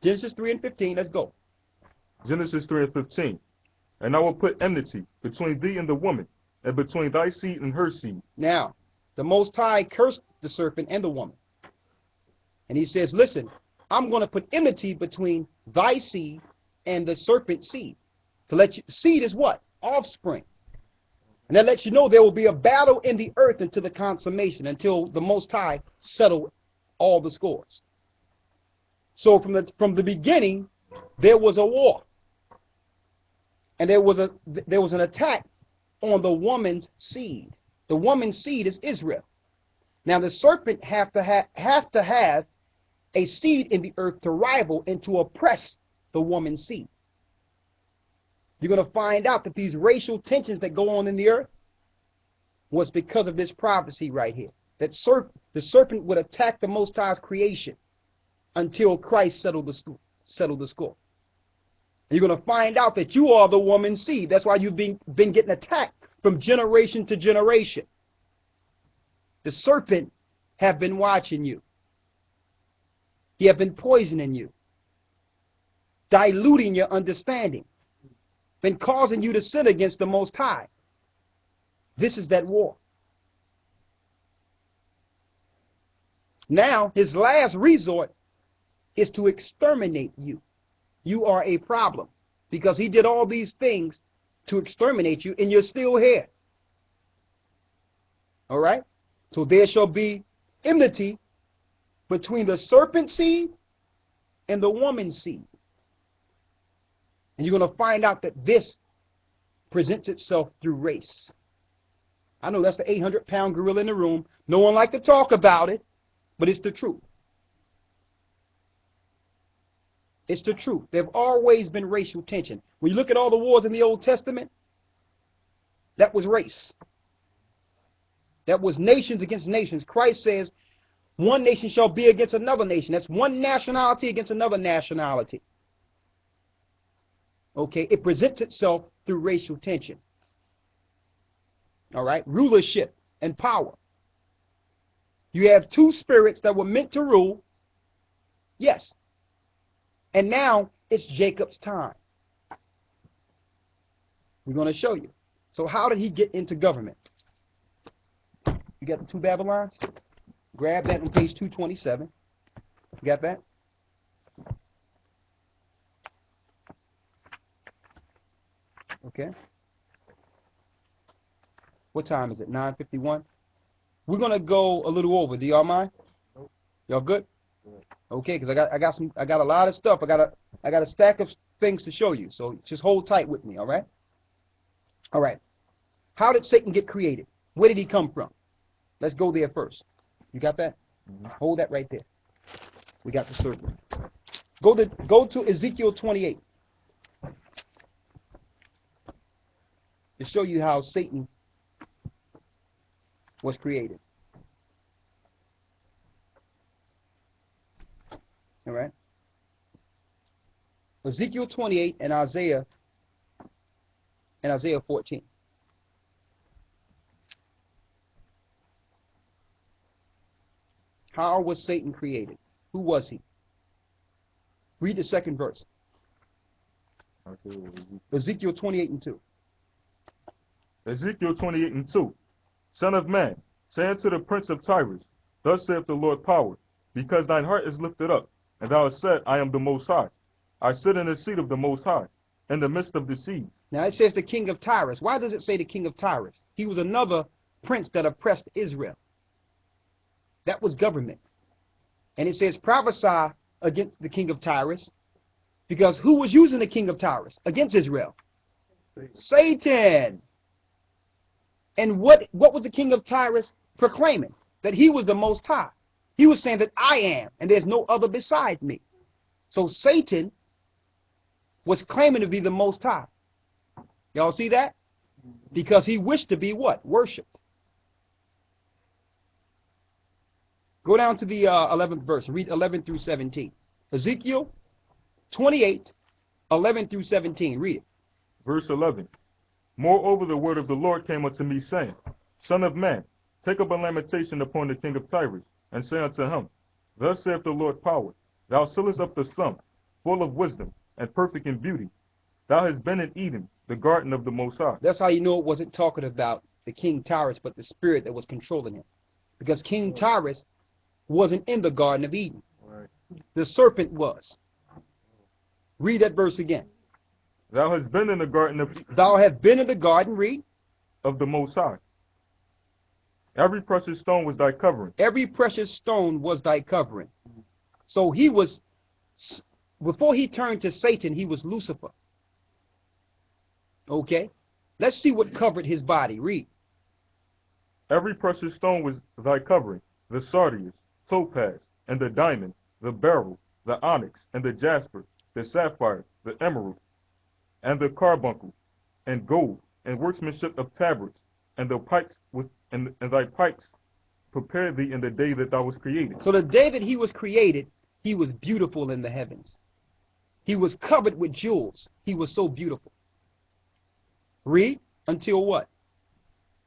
Genesis 3 and 15. Let's go. Genesis 3 and 15. And I will put enmity between thee and the woman, and between thy seed and her seed. Now, the Most High cursed the serpent and the woman. And he says, listen, I'm going to put enmity between thy seed and the serpent's seed. To let you, seed is what? Offspring. And that lets you know there will be a battle in the earth until the consummation, until the Most High settle all the scores. So from the beginning, there was a war. And there was an attack on the woman's seed. The woman's seed is Israel. Now the serpent have to have a seed in the earth to rival and to oppress the woman's seed. You're going to find out that these racial tensions that go on in the earth was because of this prophecy right here. That the serpent would attack the Most High's creation until Christ settled the score. And you're going to find out that you are the woman's seed. That's why you've been getting attacked from generation to generation. The serpent have been watching you. He have been poisoning you, diluting your understanding, been causing you to sin against the Most High. This is that war. Now, his last resort is to exterminate you. You are a problem because he did all these things to exterminate you, and you're still here. All right? So there shall be enmity between the serpent seed and the woman's seed. And you're going to find out that this presents itself through race. I know that's the 800-pound gorilla in the room. No one likes to talk about it, but it's the truth. It's the truth. There have always been racial tension. When you look at all the wars in the Old Testament, that was race. That was nations against nations. Christ says, one nation shall be against another nation. That's one nationality against another nationality. Okay, it presents itself through racial tension. All right, rulership and power. You have two spirits that were meant to rule. Yes. And now it's Jacob's time. We're going to show you. So how did he get into government? You got the two Babylons? Grab that on page 227. You got that? Okay. What time is it? 9:51? We're going to go a little over. Do y'all mind? Y'all good? Okay, because I got a lot of stuff. I got a stack of things to show you. So just hold tight with me, all right? All right. How did Satan get created? Where did he come from? Let's go there first. You got that? Hold that right there. We got the serpent. Go to Ezekiel 28. To show you how Satan was created. All right. Ezekiel 28 and Isaiah 14. How was Satan created? Who was he? Read the second verse. Ezekiel 28 and 2. Ezekiel 28 and 2. Son of man, say unto the prince of Tyrus, thus saith the Lord power, because thine heart is lifted up, and thou hast said, I am the Most High. I sit in the seat of the Most High, in the midst of the seas. Now it says the king of Tyrus. Why does it say the king of Tyrus? He was another prince that oppressed Israel. That was government. And it says prophesy against the king of Tyrus, because who was using the king of Tyrus against Israel? Satan. And what was the king of Tyrus proclaiming? That he was the Most High. He was saying that I am, and there's no other beside me. So Satan was claiming to be the Most High. Y'all see that? Because he wished to be what? Worshipped. Go down to the 11th verse. Read 11 through 17. Ezekiel 28, 11 through 17. Read it. Verse 11. Moreover, the word of the Lord came unto me, saying, Son of man, take up a lamentation upon the king of Tyrus, and say unto him, Thus saith the Lord power, thou sealest up the sum, full of wisdom, and perfect in beauty. Thou hast been in Eden, the garden of the Most High. That's how you know it wasn't talking about the King Tyrus, but the spirit that was controlling him. Because King Tyrus wasn't in the Garden of Eden. Right. The serpent was. Read that verse again. Thou hast been in the garden of Eden, Thou have been in the garden, read. of the Most High. Every precious stone was thy covering. Every precious stone was thy covering. So he was, before he turned to Satan, he was Lucifer. Okay? Let's see what covered his body. Read. Every precious stone was thy covering, the sardius, topaz, and the diamond, the beryl, the onyx, and the jasper, the sapphire, the emerald, and the carbuncle, and gold, and workmanship of tabrets, and the pipes and thy pipes prepared thee in the day that thou was created. So the day that he was created, he was beautiful in the heavens. He was covered with jewels. He was so beautiful. Read. Until what?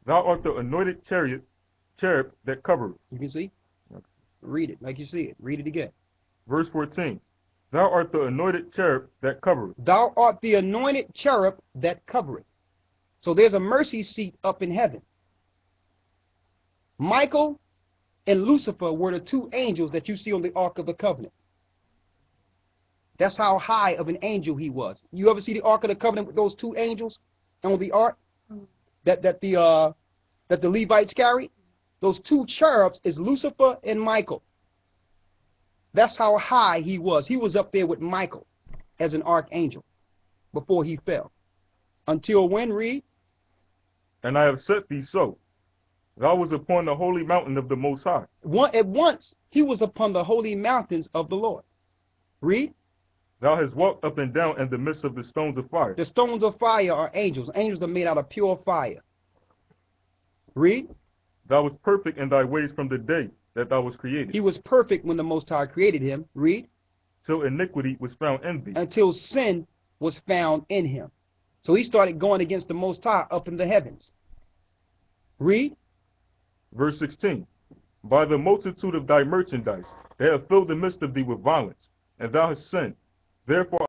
Thou art the anointed cherub that covereth. You can see? Read it like you see it. Read it again. Verse 14. Thou art the anointed cherub that covereth. Thou art the anointed cherub that covereth. So there's a mercy seat up in heaven. Michael and Lucifer were the two angels that you see on the Ark of the Covenant. That's how high of an angel he was. You ever see the Ark of the Covenant with those two angels on the ark that the Levites carried? Those two cherubs is Lucifer and Michael. That's how high he was. He was up there with Michael as an archangel before he fell. Until when, read? And I have set thee so. Thou was upon the holy mountain of the Most High. At once he was upon the holy mountains of the Lord. Read. Thou hast walked up and down in the midst of the stones of fire. The stones of fire are angels. Angels are made out of pure fire. Read. Thou was perfect in thy ways from the day that thou was created. He was perfect when the Most High created him. Read. Till iniquity was found in thee. Until sin was found in him. So he started going against the Most High up in the heavens. Read. Verse 16. By the multitude of thy merchandise, they have filled the midst of thee with violence, and thou hast sinned. Therefore